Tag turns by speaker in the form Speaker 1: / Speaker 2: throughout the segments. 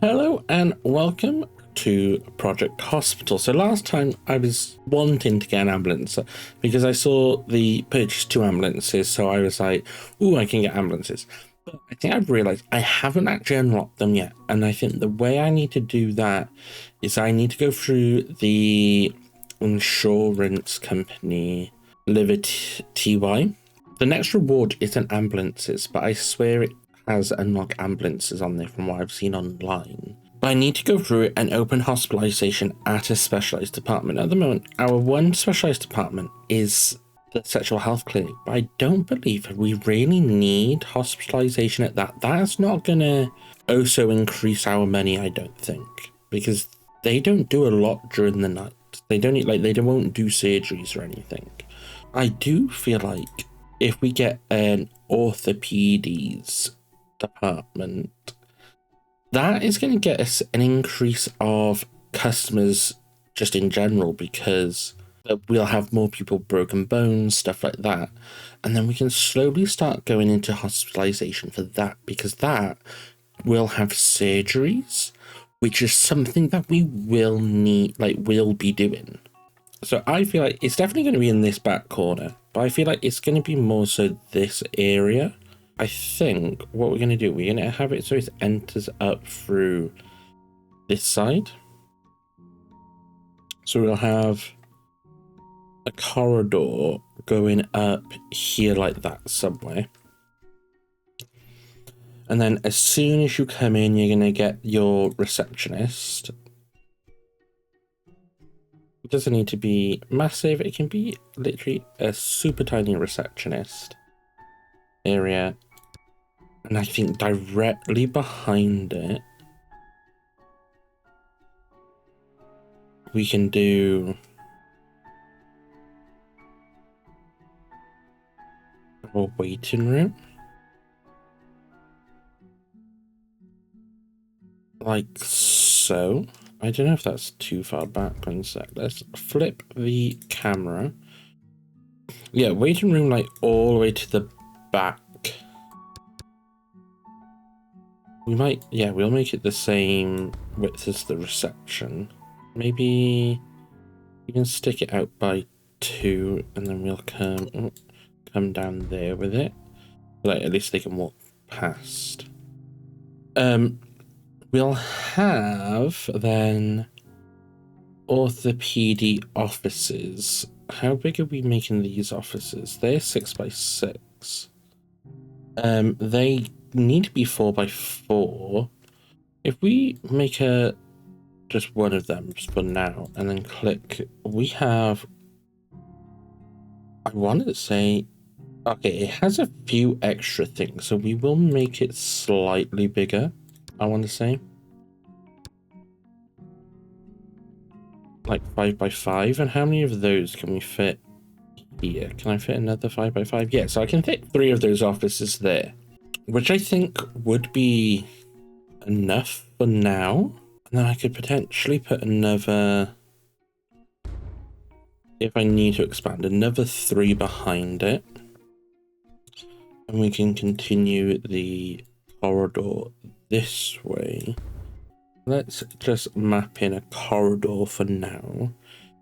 Speaker 1: Hello and welcome to Project Hospital. So last time I was wanting to get an ambulance because I saw the purchase 2 ambulances, so I was like, ooh, I can get ambulances. But I think I've realized I haven't actually unlocked them yet, and I think the way I need to do that is I need to go through the insurance company TY. The next reward isn't ambulances, but I swear it has unlock ambulances on there from what I've seen online. But I need to go through it and open hospitalization at a specialized department. At the moment, our one specialized department is the sexual health clinic, but I don't believe we really need hospitalization at that. That's not gonna also increase our money, I don't think, because they don't do a lot during the night. They don't won't do surgeries or anything. I do feel like if we get an orthopedics department, that is going to get us an increase of customers just in general, because we'll have more people broken bones, stuff like that, and then we can slowly start going into hospitalization for that, because that will have surgeries, which is something that we will need, will be doing. So I feel like it's definitely going to be in this back corner, but I feel like it's going to be more so this area. I think what we're going to do, we're going to have it so it enters up through this side. So we'll have a corridor going up here like that somewhere. And then as soon as you come in, you're going to get your receptionist. It doesn't need to be massive. It can be literally a super tiny receptionist area. And I think directly behind it, we can do a waiting room. Like so. I don't know if that's too far back. One sec. Let's flip the camera. Yeah, waiting room like all the way to the back. We might, yeah, we'll make it the same width as the reception. Maybe even stick it out by 2, and then we'll come down there with it. Like at least they can walk past. We'll have then orthopedic offices. How big are we making these offices? They're 6x6. They need to be 4x4. If we make just one of them for now and then click, we have, I want to say, okay, it has a few extra things, so we will make it slightly bigger, I want to say. Like 5x5, and how many of those can we fit here? Can I fit another 5x5? Yeah, so I can fit 3 of those offices there, which I think would be enough for now. And then I could potentially put another, if I need to expand, another 3 behind it. And we can continue the corridor this way. Let's just map in a corridor for now,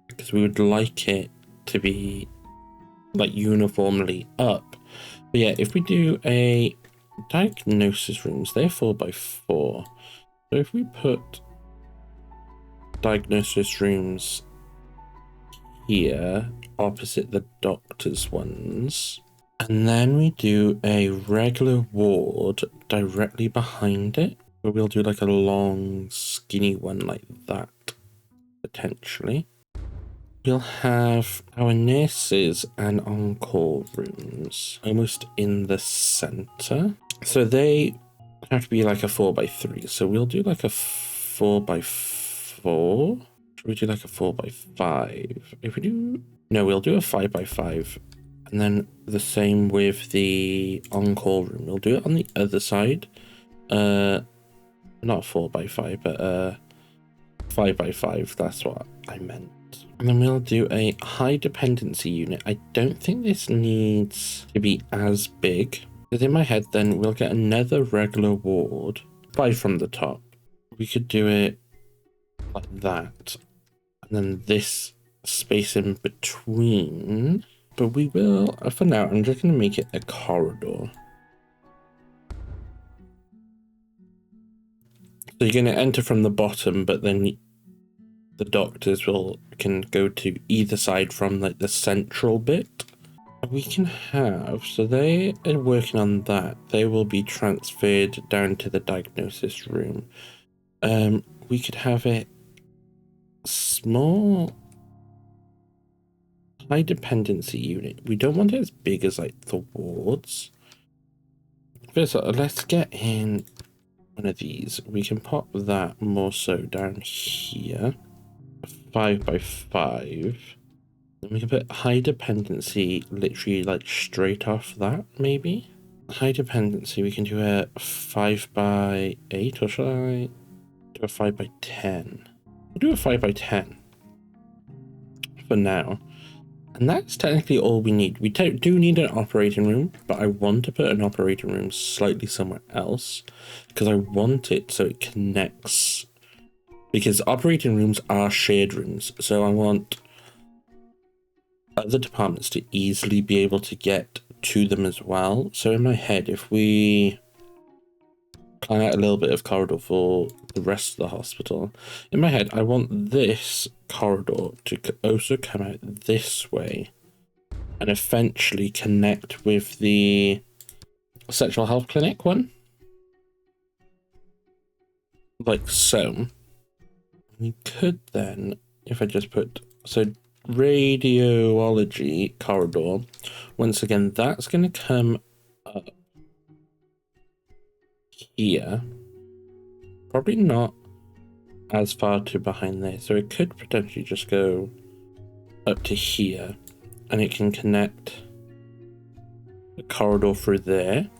Speaker 1: because we would like it to be like uniformly up. But yeah, if we do a diagnosis rooms, they're 4x4. So if we put diagnosis rooms here opposite the doctor's ones, and then we do a regular ward directly behind it, where we'll do like a long skinny one like that, potentially. We'll have our nurses and on-call rooms almost in the center. So they have to be like a 4x3. So we'll do like a 4x4. Should we do like a 4x5? If we do, no, we'll do a 5x5. And then the same with the on-call room. We'll do it on the other side. Not 4x5, but 5x5. That's what I meant. And then we'll do a high dependency unit. I don't think this needs to be as big, because in my head then we'll get another regular ward, 5 from the top. we could do it like that, and then this space in between. But we will, for now, I'm just going to make it a corridor. So you're going to enter from the bottom, but then the doctors can go to either side from like the central bit. We can have, so they are working on that. They will be transferred down to the diagnosis room. We could have it small, high dependency unit. We don't want it as big as like the wards. First of all, let's get in one of these. We can pop that more so down here, 5 by 5. Then we can put high dependency literally like straight off that, maybe. High dependency, we can do a 5 by 8, or should I do a 5 by 10? We'll do a 5 by 10 for now. And that's technically all we need. We do need an operating room, but I want to put an operating room slightly somewhere else because I want it so it connects. Because operating rooms are shared rooms, so I want other departments to easily be able to get to them as well. So in my head, if we plan out a little bit of corridor for the rest of the hospital, in my head I want this corridor to also come out this way and eventually connect with the sexual health clinic one, like so. We could then, if I just put, so radiology corridor, once again that's going to come up here, probably not as far to behind there, so it could potentially just go up to here and it can connect the corridor through there.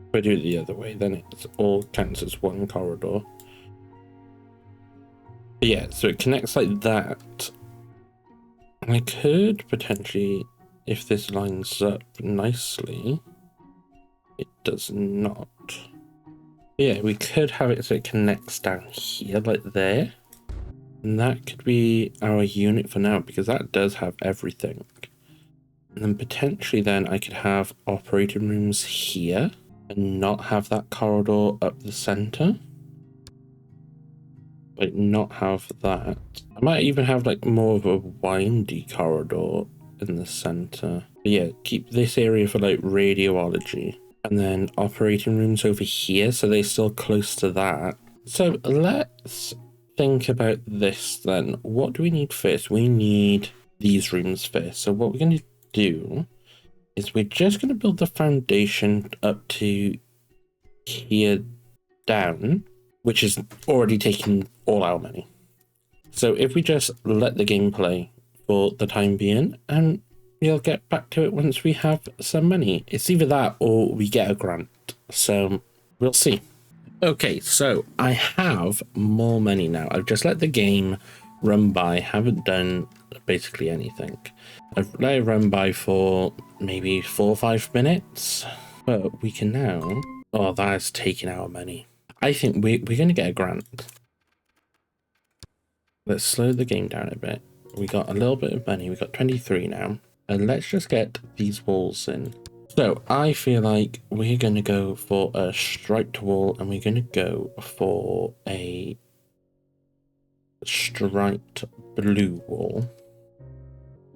Speaker 1: If I do it the other way, then it all counts as one corridor. But yeah, so it connects like that. And I could potentially, if this lines up nicely, it does not. Yeah, we could have it so it connects down here, like there. And that could be our unit for now, because that does have everything. And then potentially then I could have operating rooms here and not have that corridor up the center. Like not have that. I might even have like more of a windy corridor in the center. But yeah, keep this area for like radiology. And then operating rooms over here, so they're still close to that. So let's think about this then. What do we need first? We need these rooms first. So what we're going to do is we're just going to build the foundation up to here down, which is already taking all our money. So if we just let the game play for the time being, and we'll get back to it once we have some money. It's either that or we get a grant. So we'll see. Okay, so I have more money now. I've just let the game run by, haven't done basically anything. I've let it run by for maybe 4 or 5 minutes, but we can now... Oh, that is taking our money. I think we're going to get a grant. Let's slow the game down a bit. We got a little bit of money. We got 23 now. And let's just get these walls in. So I feel like we're going to go for a striped wall, and we're going to go for a striped blue wall.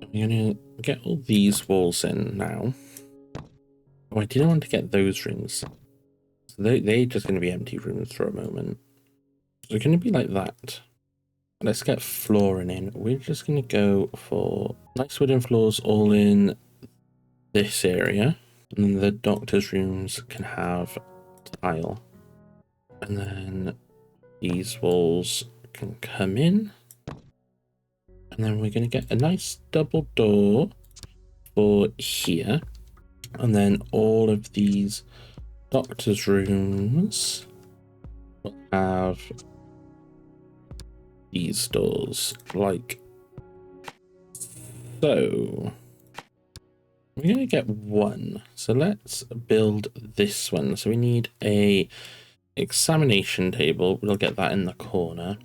Speaker 1: We're going to get all these walls in now. Oh, I didn't want to get those rooms. So they're just going to be empty rooms for a moment. So they're going to be like that. Let's get flooring in. We're just going to go for nice wooden floors all in this area. And then the doctor's rooms can have tile. And then these walls can come in. And then we're going to get a nice double door for here. And then all of these doctor's rooms will have these doors like so. We're going to get one. So let's build this one. So we need a examination table, we'll get that in the corner.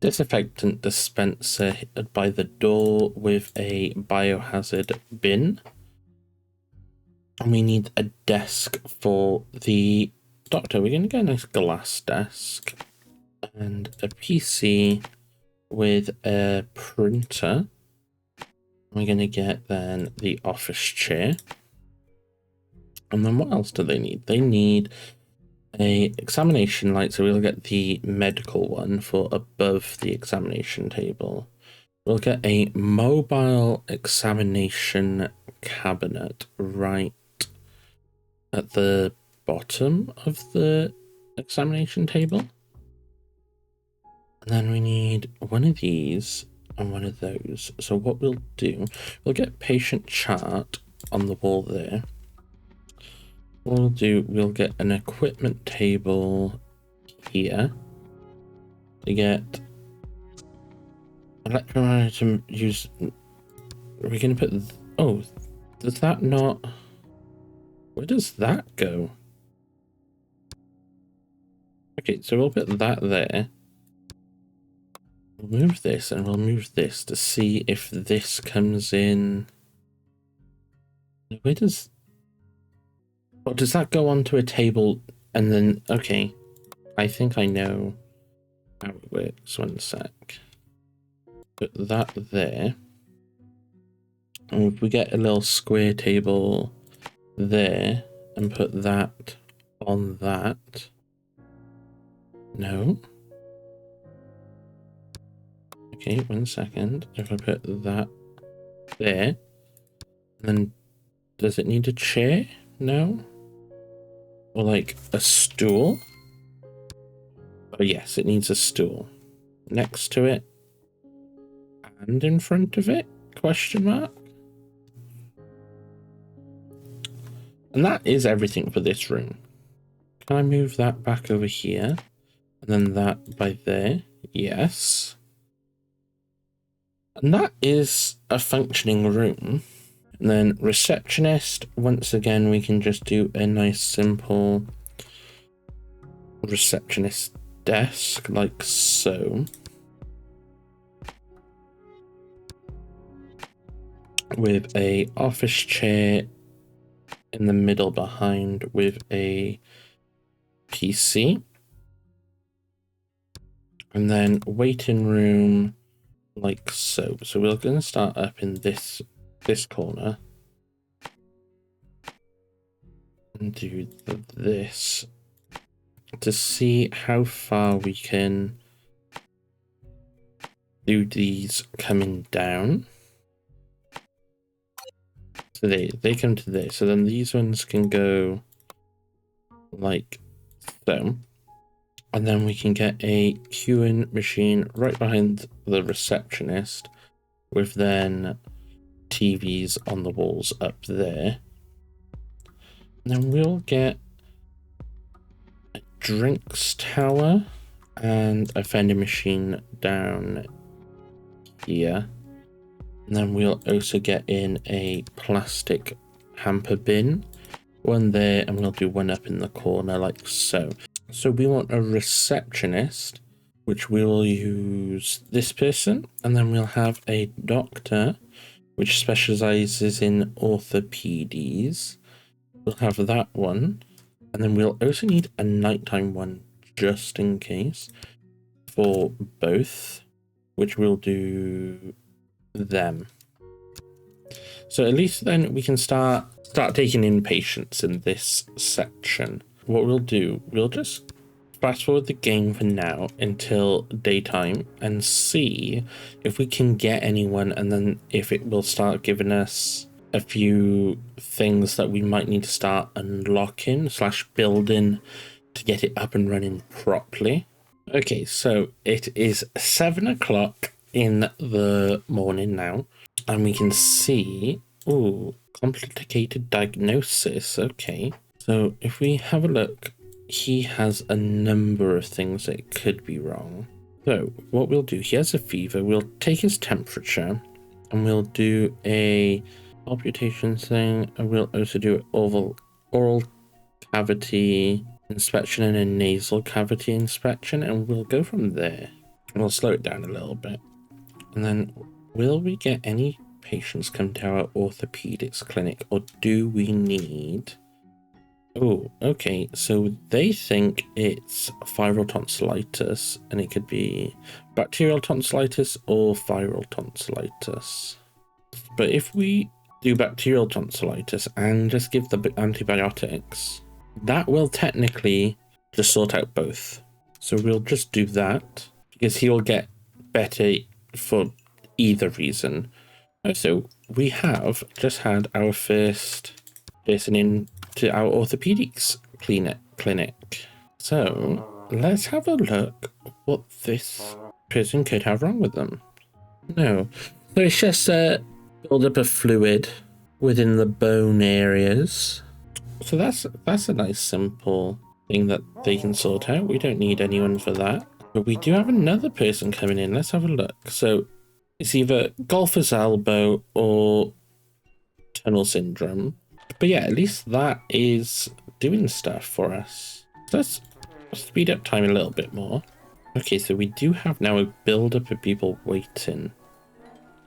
Speaker 1: Disinfectant dispenser by the door with a biohazard bin. And we need a desk for the doctor. We're going to get a nice glass desk and a PC with a printer. We're going to get then the office chair. And then what else do they need? They need a examination light, so we'll get the medical one for above the examination table. We'll get a mobile examination cabinet right at the bottom of the examination table. And then we need one of these and one of those. So what we'll do, we'll get patient chart on the wall there. What we'll do, we'll get an equipment table here to get electromagnetic use. Are we going to put, oh, does that not, where does that go? Okay, so we'll put that there. We'll move this and we'll move this to see if this comes in. Where does, or does that go onto a table and then, okay, I think I know how it works. One sec. Put that there. And if we get a little square table there and put that on that. No. Okay, 1 second. If I put that there, then does it need a chair? No. Or like a stool? Oh yes, it needs a stool. Next to it. And in front of it? Question mark? And that is everything for this room. Can I move that back over here? And then that by there? Yes. And that is a functioning room. And then receptionist, once again, we can just do a nice simple receptionist desk like so. With a office chair in the middle behind with a PC. And then waiting room like so. So we're going to start up in this corner and do this to see how far we can do these coming down. So they come to there. So then these ones can go like so. And then we can get a queuing machine right behind the receptionist with then TVs on the walls up there. And then we'll get a drinks tower and a vending machine down here. And then we'll also get in a plastic hamper bin, one there, and we'll do one up in the corner like so. So we want a receptionist, which we will use this person, and then we'll have a doctor, which specializes in orthopedics. We'll have that one, and then we'll also need a nighttime one just in case for both, which we'll do them. So at least then we can start taking in patients in this section. What we'll do, we'll just fast forward the game for now until daytime and see if we can get anyone, and then if it will start giving us a few things that we might need to start unlocking / building to get it up and running properly. Okay, so it is 7 o'clock in the morning now, and we can see, ooh, complicated diagnosis. Okay, so if we have a look, he has a number of things that could be wrong. So what we'll do, he has a fever, we'll take his temperature and we'll do a palpitation thing, and we'll also do oral cavity inspection and a nasal cavity inspection, and we'll go from there. We'll slow it down a little bit. And then, will we get any patients come to our orthopedics clinic, or do we need... Oh, okay, so they think it's viral tonsillitis, and it could be bacterial tonsillitis or viral tonsillitis. But if we do bacterial tonsillitis and just give the antibiotics, that will technically just sort out both. So we'll just do that, because he will get better for either reason. Also, we have just had our first person in to our orthopedics clinic. So let's have a look what this person could have wrong with them. No, so it's just a build-up of fluid within the bone areas. So that's a nice simple thing that they can sort out. We don't need anyone for that. But we do have another person coming in. Let's have a look. So it's either golfer's elbow or tunnel syndrome. But yeah, at least that is doing stuff for us. So let's speed up time a little bit more. Okay, so we do have now a build-up of people waiting.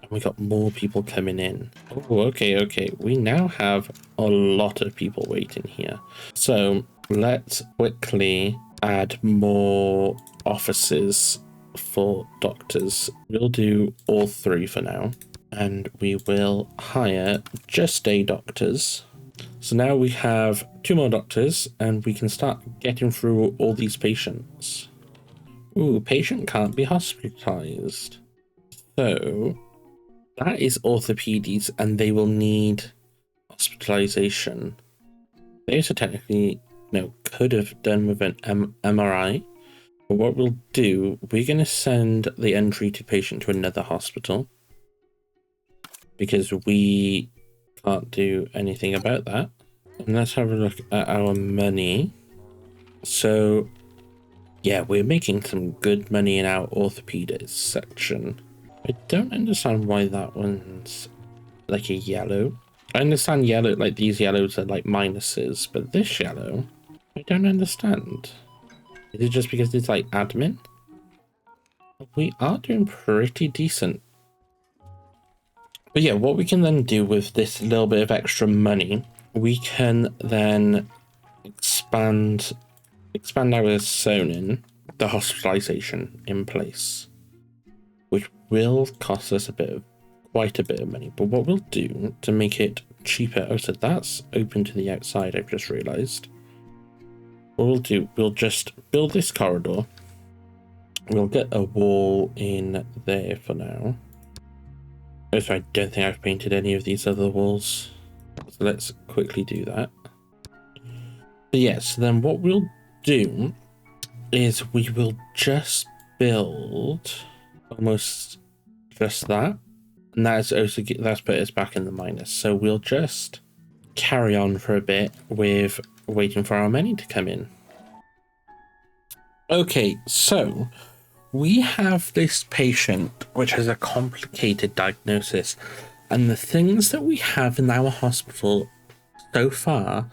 Speaker 1: And we got more people coming in. Oh, okay. We now have a lot of people waiting here. So let's quickly add more offices for doctors. We'll do all 3 for now. And we will hire just day doctors. So now we have 2 more doctors, and we can start getting through all these patients. Ooh, patient can't be hospitalized. So that is orthopedics, and they will need hospitalization. They also technically, could have done with an MRI. But what we'll do, we're going to send the untreated patient to another hospital, because we can't do anything about that. And let's have a look at our money. So yeah, we're making some good money in our orthopedics section. I don't understand why that one's like a yellow. I understand yellow, like these yellows are like minuses, but this yellow, I don't understand. Is it just because it's like admin? We are doing pretty decent. But yeah, what we can then do with this little bit of extra money, we can then expand our zoning, the hospitalization in place, which will cost us quite a bit of money. But what we'll do to make it cheaper, oh, so that's open to the outside, I've just realized. What we'll do, we'll just build this corridor. We'll get a wall in there for now. Also, I don't think I've painted any of these other walls. So let's quickly do that. But yes, then what we'll do is we will just build almost just that. And that's put us back in the minus. So we'll just carry on for a bit with waiting for our money to come in. Okay, so we have this patient which has a complicated diagnosis, and the things that we have in our hospital so far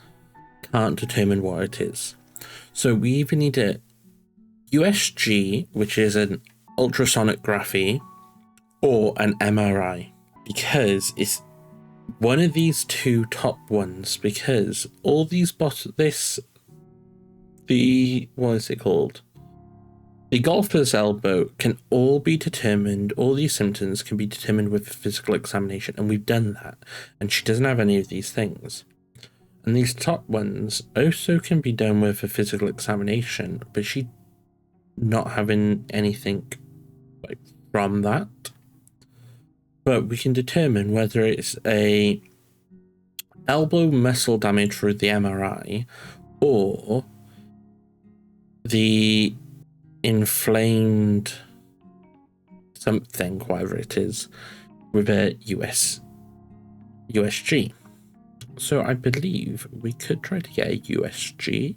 Speaker 1: can't determine what it is. So we either need a USG, which is an ultrasonography, or an MRI, because it's one of these 2 top ones, because all these what is it called? The golfer's elbow can all be determined, all these symptoms can be determined with a physical examination, and we've done that, and she doesn't have any of these things. And these top ones also can be done with a physical examination, but she not having anything like from that. But we can determine whether it's a elbow muscle damage through the MRI or the inflamed something, whatever it is, with a USG. So I believe we could try to get a USG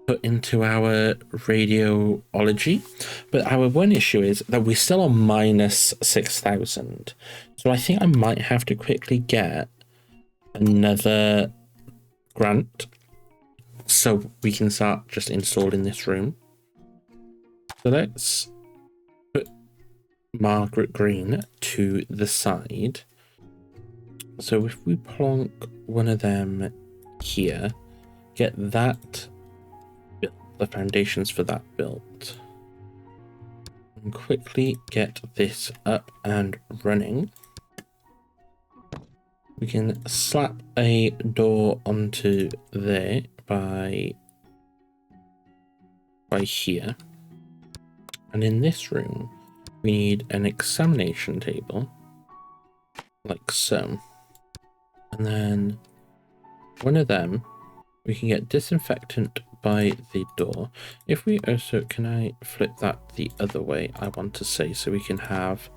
Speaker 1: put into our radiology, but our one issue is that we're still on minus 6,000. So I think I might have to quickly get another grant so we can start just installing this room. So let's put Margaret Green to the side. So if we plonk one of them here, get that built, the foundations for that built, and quickly get this up and running. We can slap a door onto there by here. And in this room, we need an examination table, like so. And then one of them, we can get disinfectant by the door. If we also, can I flip that the other way, I want to say, so we can have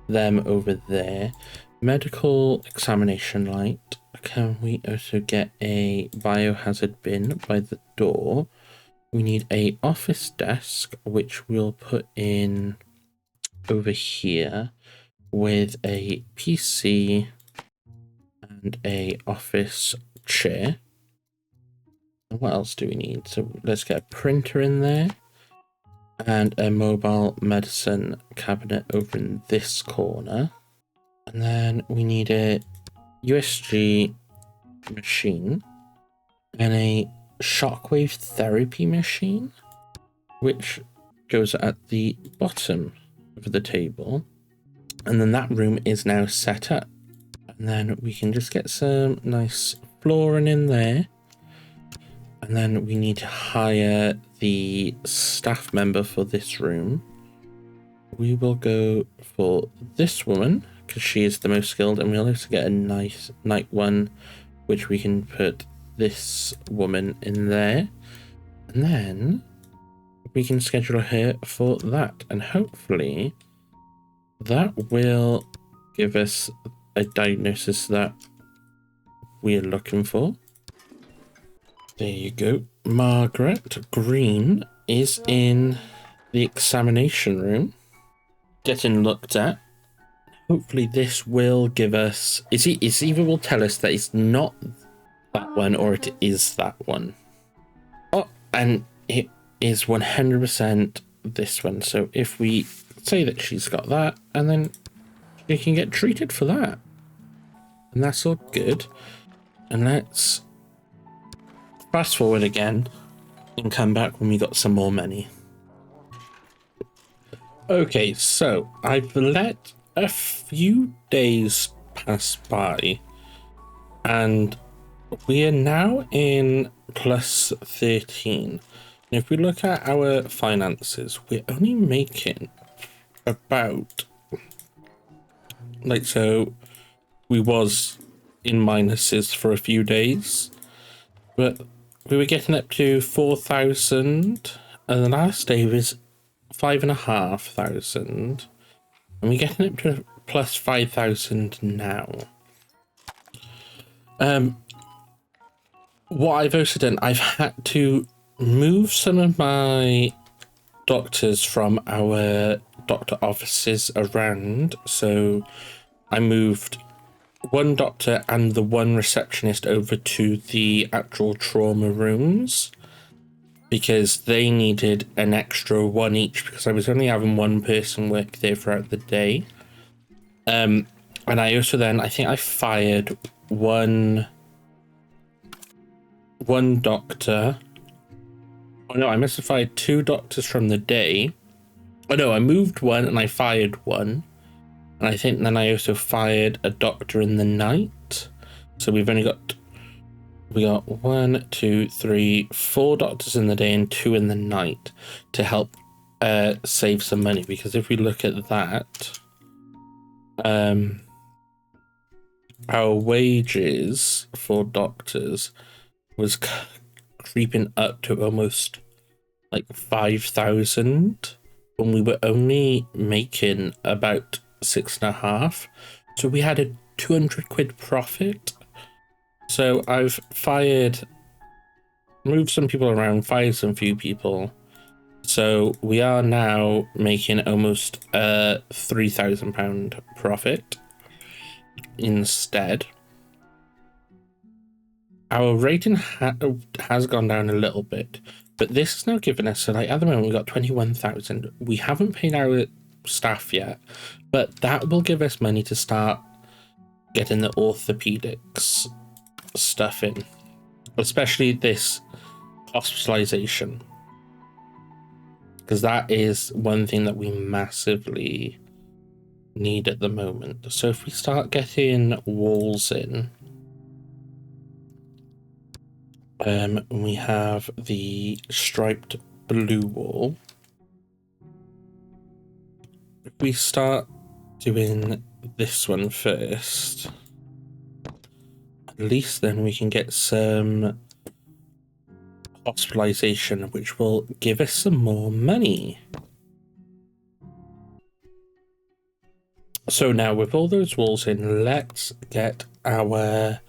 Speaker 1: them over there. Medical examination light. Can we also get a biohazard bin by the door? We need a office desk, which we'll put in over here with a PC and a office chair. And what else do we need? So let's get a printer in there and a mobile medicine cabinet over in this corner. And then we need a USG machine and a shockwave therapy machine, which goes at the bottom of the table. And then that room is now set up. And then we can just get some nice flooring in there. And then we need to hire the staff member for this room. We will go for this woman, because she is the most skilled, and we'll also get a nice night one, which we can put this woman in there, and then we can schedule her for that, and hopefully that will give us a diagnosis that we're looking for. There you go. Margaret Green is in the examination room, getting looked at. Hopefully this will give us, it's either will tell us that it's not that one or it is that one. Oh, and it is 100% this one. So if we say that she's got that, and then she can get treated for that. And that's all good. And let's fast forward again and come back when we got some more money. Okay, so I've let a few days pass by and we are now in plus 13. And if we look at our finances, we're only making about, like, so we was in minuses for a few days, but we were getting up to 4,000, and the last day was 5,500. And we're getting up to plus 5,000 now. What I've also done, I've had to move some of my doctors from our doctor offices around. So I moved one doctor and the one receptionist over to the actual trauma rooms, because they needed an extra one each, because I was only having one person work there throughout the day. And I also then, I think I fired one doctor. Oh no, I must have fired two doctors from the day. Oh no, I moved one and I fired one. And I think then I also fired a doctor in the night. So we've only got, we got 1, 2, 3, 4 doctors in the day and 2 in the night to help save some money. Because if we look at that, our wages for doctors was creeping up to almost like 5,000 when we were only making about 6.5. So we had a 200 quid profit. So I've moved some people around, fired some few people. So we are now making almost a £3,000 profit instead. our rating has gone down a little bit, but this is now giving us, so like at the moment we've got 21,000. We haven't paid our staff yet, but that will give us money to start getting the orthopedics stuff in, especially this hospitalization, because that is one thing that we massively need at the moment. So if we start getting walls in, we have the striped blue wall. If we start doing this one first, at least then we can get some hospitalization, which will give us some more money. So now with all those walls in, let's get our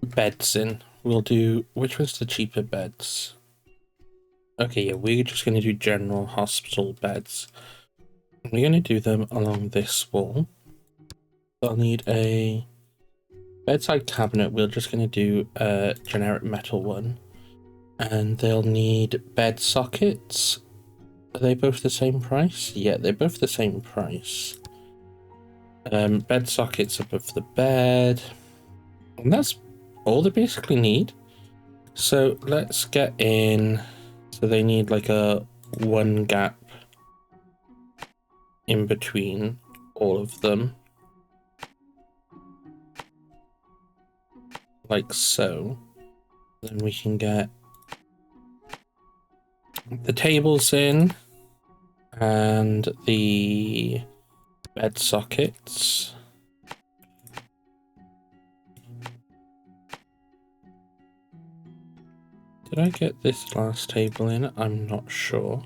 Speaker 1: beds in. We'll do, which one's the cheaper beds? Okay, yeah, we're just going to do general hospital beds. We're going to do them along this wall. They'll need a bedside cabinet. We're just going to do a generic metal one. And they'll need bed sockets. Are they both the same price? Yeah, they're both the same price. Bed sockets above the bed. And that's all they basically need. So let's get in. So they need like a one gap in between all of them. Like so. Then we can get the tables in and the bed sockets. Did I get this last table in? I'm not sure.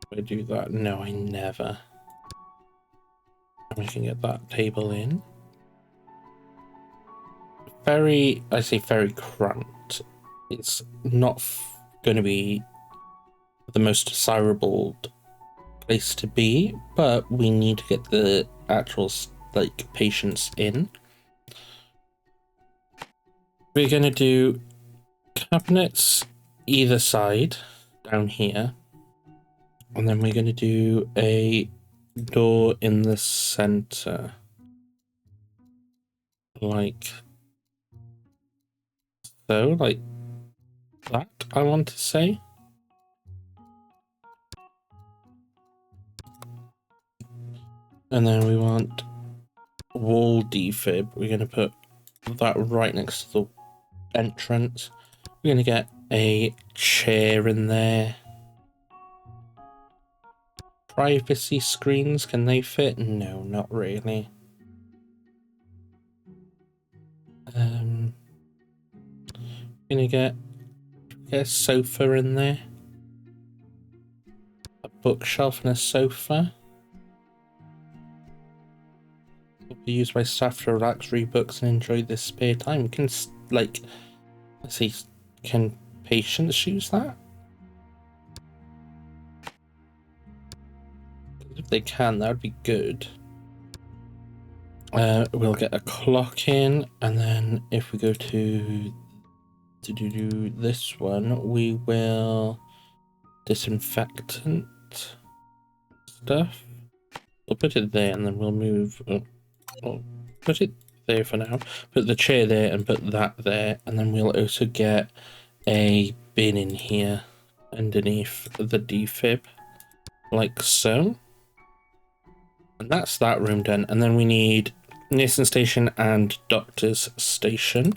Speaker 1: Did I do that? No, I never. And we can get that table in. Very, I say very cramped. It's not going to be the most desirable place to be, but we need to get the actual like patients in. We're going to do cabinets either side down here, and then we're going to do a door in the center, like so, like that, I want to say. And then we want wall defib. We're going to put that right next to the entrance. We're going to get a chair in there. Privacy screens, can they fit? No, not really. Gonna get a sofa in there. A bookshelf and a sofa. Will be used by staff to relax, read books, and enjoy this spare time. Can, like, let's see, can patients use that? If they can, that would be good. We'll get a clock in, and then if we go to do this one, we will disinfectant stuff. We'll put it there, and then we'll move. Put it there for now. Put the chair there, and put that there, and then we'll also get a bin in here underneath the defib, like so. And that's that room done. And then we need nursing station and doctor's station.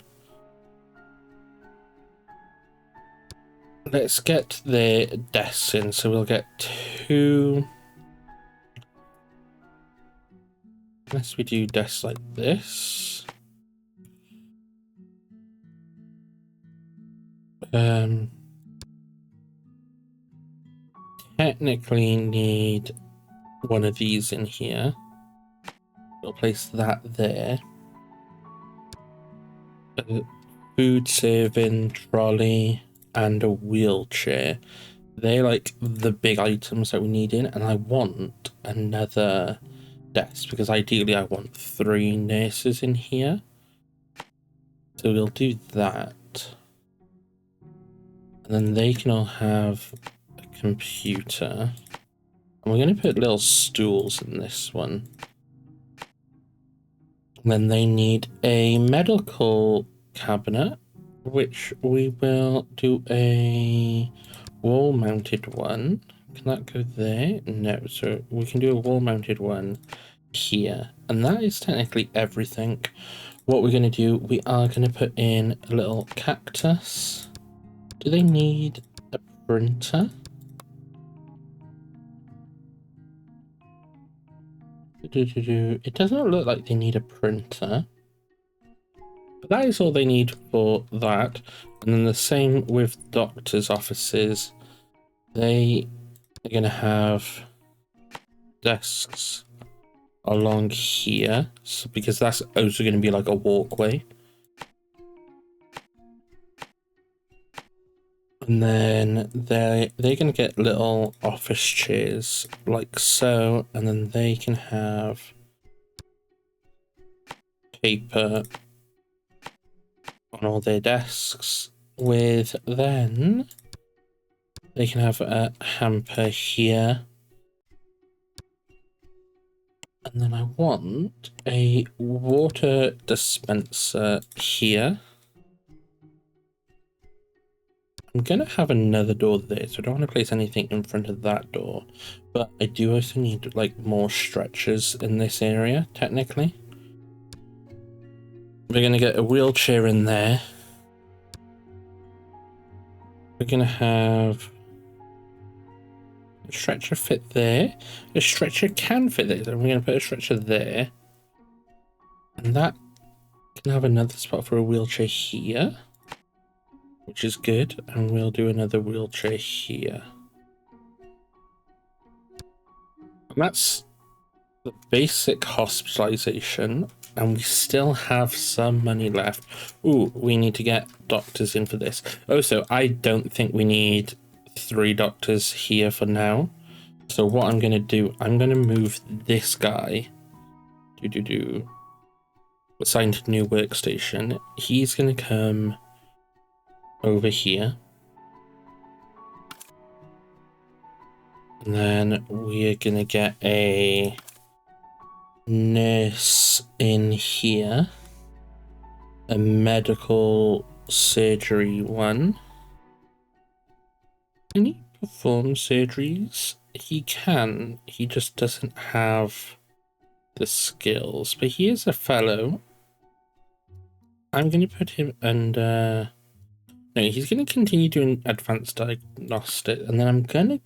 Speaker 1: Let's get their desks in. So we'll get two. Unless we do desks like this. Technically need one of these in here. We'll place that there. A food serving trolley and a wheelchair. They're like the big items that we need in, and I want another desk because ideally I want 3 nurses in here. So we'll do that. And then they can all have a computer. And we're going to put little stools in this one. And then they need a medical cabinet, which we will do a wall-mounted one. Can that go there? No, so we can do a wall-mounted one here. And that is technically everything. What we're going to do, we are going to put in a little cactus. Do they need a printer? It doesn't look like they need a printer. But that is all they need for that. And then the same with doctors' offices. They are going to have desks along here, so because that's also going to be like a walkway. And then they're going to get little office chairs like so, and then they can have paper on all their desks. With then they can have a hamper here. And then I want a water dispenser here. I'm going to have another door there, so I don't want to place anything in front of that door. But I do also need like more stretchers in this area, technically. We're going to get a wheelchair in there. We're going to have a stretcher fit there. A stretcher can fit there, so we're going to put a stretcher there. And that can have another spot for a wheelchair here, which is good. And we'll do another wheelchair here. And that's the basic hospitalization. And we still have some money left. Ooh, we need to get doctors in for this. Also, I don't think we need 3 doctors here for now. So what I'm going to do, I'm going to move this guy. Assigned to new workstation. He's going to come over here. And then we're going to get a nurse in here. A medical surgery one. Can he perform surgeries? He can. He just doesn't have the skills. But he is a fellow. I'm going to put him under... No, he's going to continue doing advanced diagnostic. And then I'm going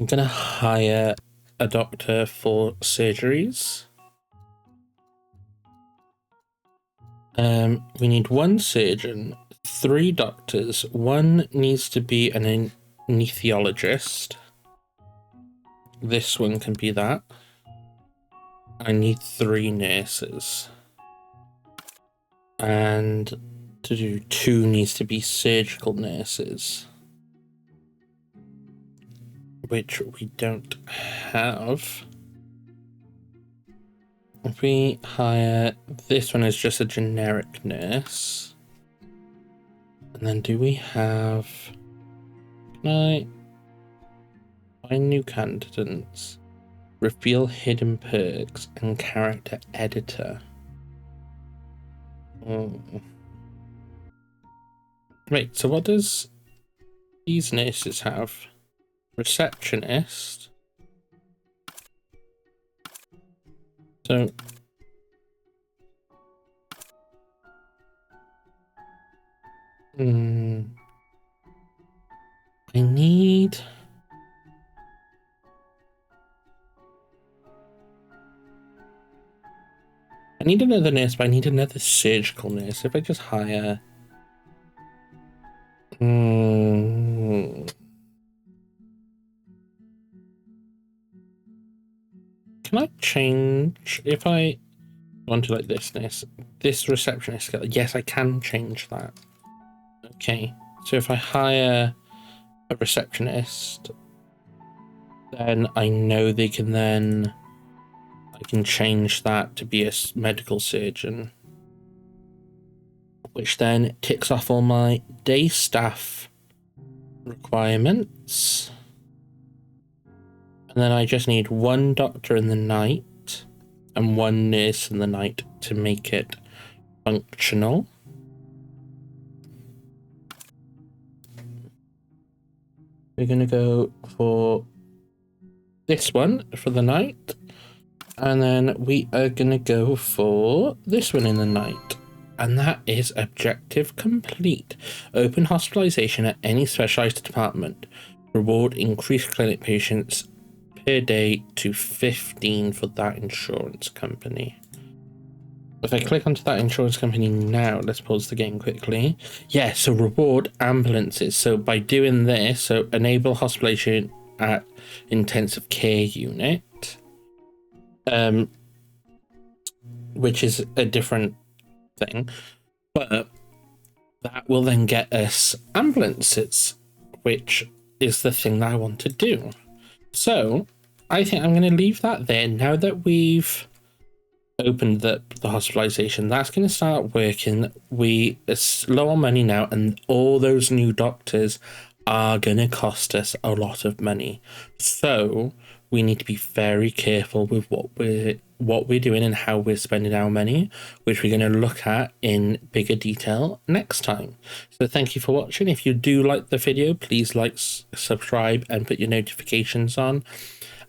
Speaker 1: to hire a doctor for surgeries. We need 1 surgeon, 3 doctors. 1 needs to be an anesthesiologist. This one can be that. I need 3 nurses. And to do 2 needs to be surgical nurses, which we don't have. If we hire this one as just a generic nurse, and then do we have... Can I find new candidates? Reveal hidden perks and character editor. Oh. Wait, so what does these nurses have? Receptionist. So I need... I need another nurse, but I need another surgical nurse. If I just hire... Can I change... If I want to like this nurse, this receptionist skill, yes, I can change that. Okay, so if I hire a receptionist, then I know they can then... I can change that to be a medical surgeon. which then ticks off all my day staff requirements. And then I just need one doctor in the night and one nurse in the night to make it functional. We're going to go for this one for the night. And then we are going to go for this one in the night. And that is objective complete. Open hospitalization at any specialized department. Reward increased clinic patients per day to 15 for that insurance company. If I click onto that insurance company now, let's pause the game quickly. Yeah, so reward ambulances. So by doing this, so enable hospitalization at intensive care unit. Which is a different thing, but that will then get us ambulances, which is the thing that I want to do. So I think I'm going to leave that there. Now that we've opened the hospitalization, that's going to start working. We are low on money now, and all those new doctors are going to cost us a lot of money. So we need to be very careful with what we're doing and how we're spending our money, which we're going to look at in bigger detail next time. So thank you for watching. If you do like the video, please like, subscribe, and put your notifications on.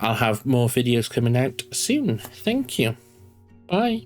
Speaker 1: I'll have more videos coming out soon. Thank you. Bye.